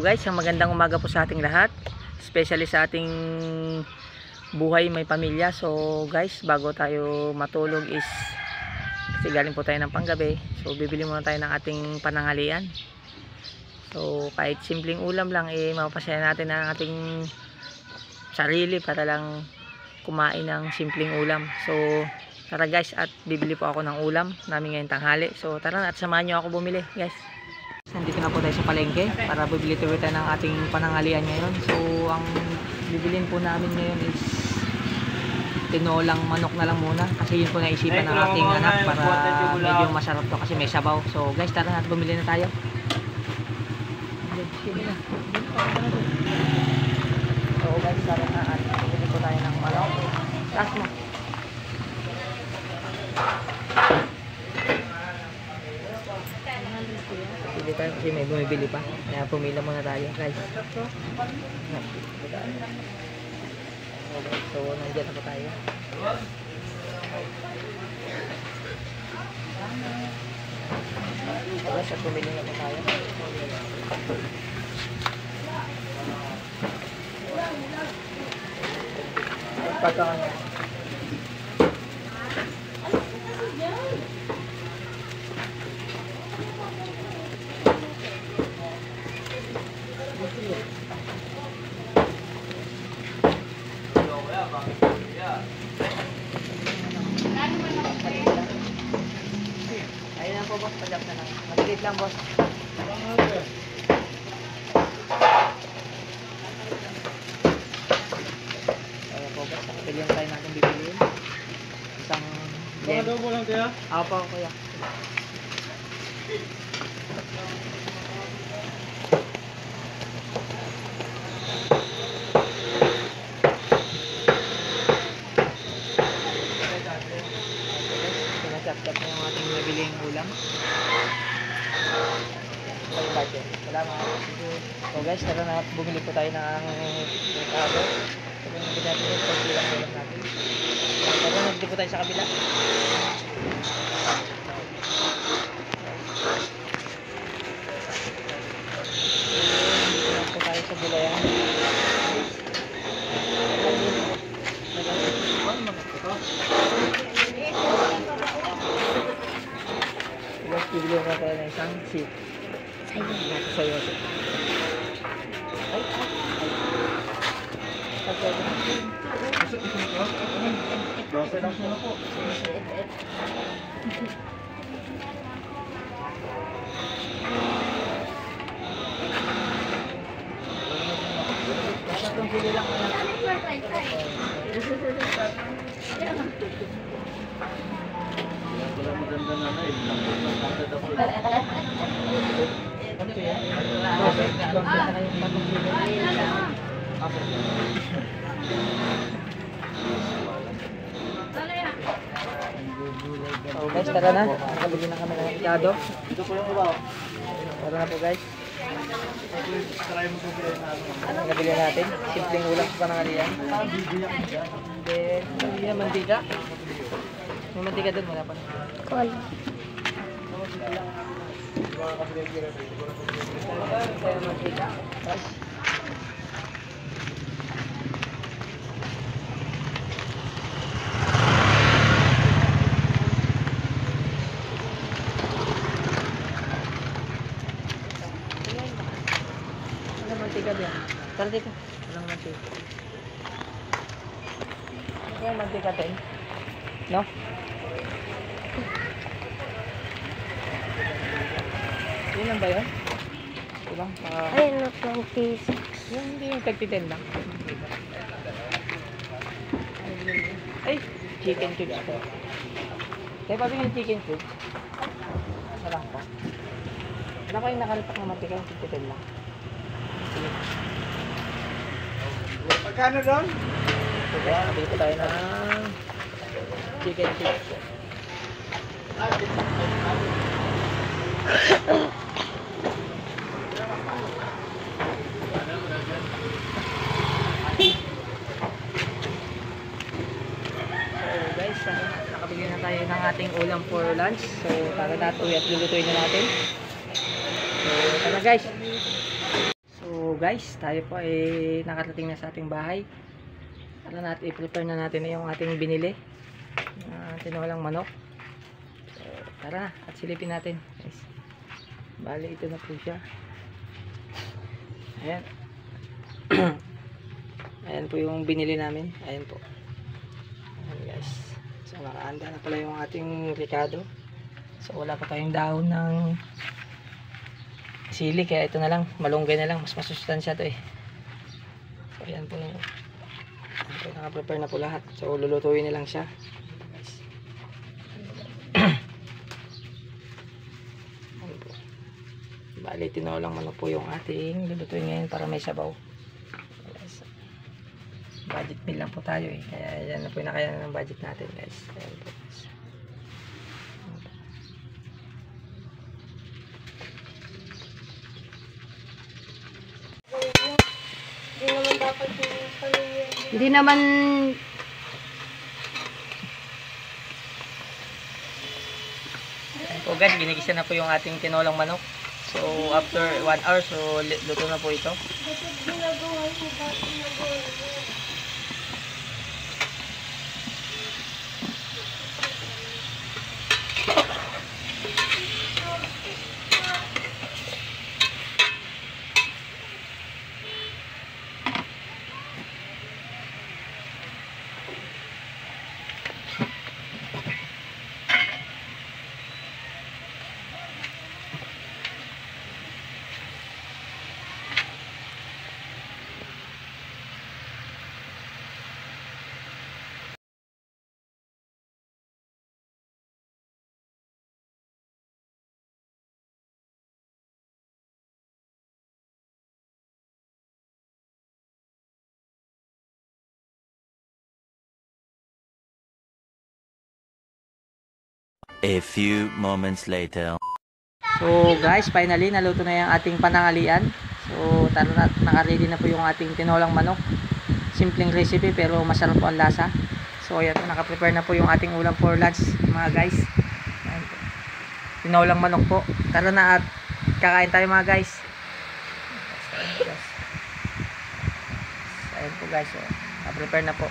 guys, ang magandang umaga po sa ating lahat, especially sa ating buhay may pamilya. So guys, bago tayo matulog is kasi galing po tayo ng panggabi, so bibili muna tayo ng ating pananghalian. So kahit simpleng ulam lang, mapapasaya natin ang ating sarili para lang kumain ng simpleng ulam. So tara guys, at bibili po ako ng ulam namin ngayong tanghali. So tara na at samahan nyo ako bumili guys. Nandito na po tayo sa palengke para bibili tayo ng ating pananghalian ngayon. So ang bibilin po namin ngayon is tinolang manok na lang muna, kasi yun po naisipan ng ating anak para medyo masarap to kasi may sabaw. So guys, tara na at bumili na tayo. So guys, tara na at bibili po tayo ng manok. Taas mo. Bili tayo kasi may bumibili pa, kaya pumila muna tayo guys. So nandiyan na po tayo. Guys, at pumili na po tayo. Pagkakanya ayun lang po boss, pajak na lang. Malilit lang boss. Ayun po boss, nakapilihan tayo natin bibiliin. Isang blend. Ano po lang kaya? Ako po kuya. Pinachap-chap na yung ating nabiling ulam. Salamat. So guys, tara na, bumili po tayo ng avocado. So bumili natin yung pagbilang ulam natin. Tara na, dito po tayo sa kabila. Dito po tayo sa gulayan. Guys, bibili ko tayo ng isang seat. Sayo. Ay. Dose lang siya po. Basta itong pili lang ko lang. Wala maganda na na eh. Ano to yan? So guys, tara na. Nakabili na kami ng avocado. Ito po yung iba. Tara na po guys. Nabili natin. Simpleng ulam sa panangalian. Then, hindi na mantika. May mantika doon, wala pa. Cool. Walang mantika din. Tara dito. Walang mantika. Okay, mantika din. No? Yun lang ba yun? Ilang? Ay, no, 26. Yung hindi yung tag-10 lang. Ay, chicken cubes po. Kaya pa yung chicken cubes. Isa lang po. Wala kayong nakalipak na mantika yung tag-10 lang. Sige. Magkano doon? So guys, nabili ko tayo ng chicken cubes po. Nakabili na tayo ng ating ulam for lunch. So tara na, at lulutuin na natin. So tara guys. So guys, tayo po ay nakarating na sa ating bahay. Tara natin, i-prepare na natin yung ating binili na tinolang manok. So, tara na at silipin natin guys. Bali, ito na po siya. Ayan. Ayan po yung binili namin. Ayan po. Ayan guys. So nakaanda na pala yung ating ricado. So wala pa tayong dahon ng sili, kaya ito na lang, malunggay na lang, mas masustansya to eh. So ayan po na, naka-prepare na po lahat. So lulutuin na lang siya. Ayan po. Bali, tinolang manok po yung ating lulutuin ngayon para may sabaw. Budget meal lang po tayo eh, kaya yan na po yung nakaya ng budget natin guys. Ayan po guys. Hindi naman dapat yung pamilya. Hindi naman Ayan po guys, ginigisa na po yung ating tinolang manok. So after 1 hour, so luto na po ito. Bakit ginagawa mo? Bakit ginagawa mo? A few moments later. So guys, finally naluto na yung ating panangalian. So tara na, naka-ready na po yung ating tinolang manok. Simpleng recipe pero masarap po ang lasa. So ayan po, naka-prepare na po yung ating ulam for lunch mga guys. Ayan po. Tinolang manok po. Tara na at kakain tayo mga guys. Ayan po guys. So, naka-prepare na po.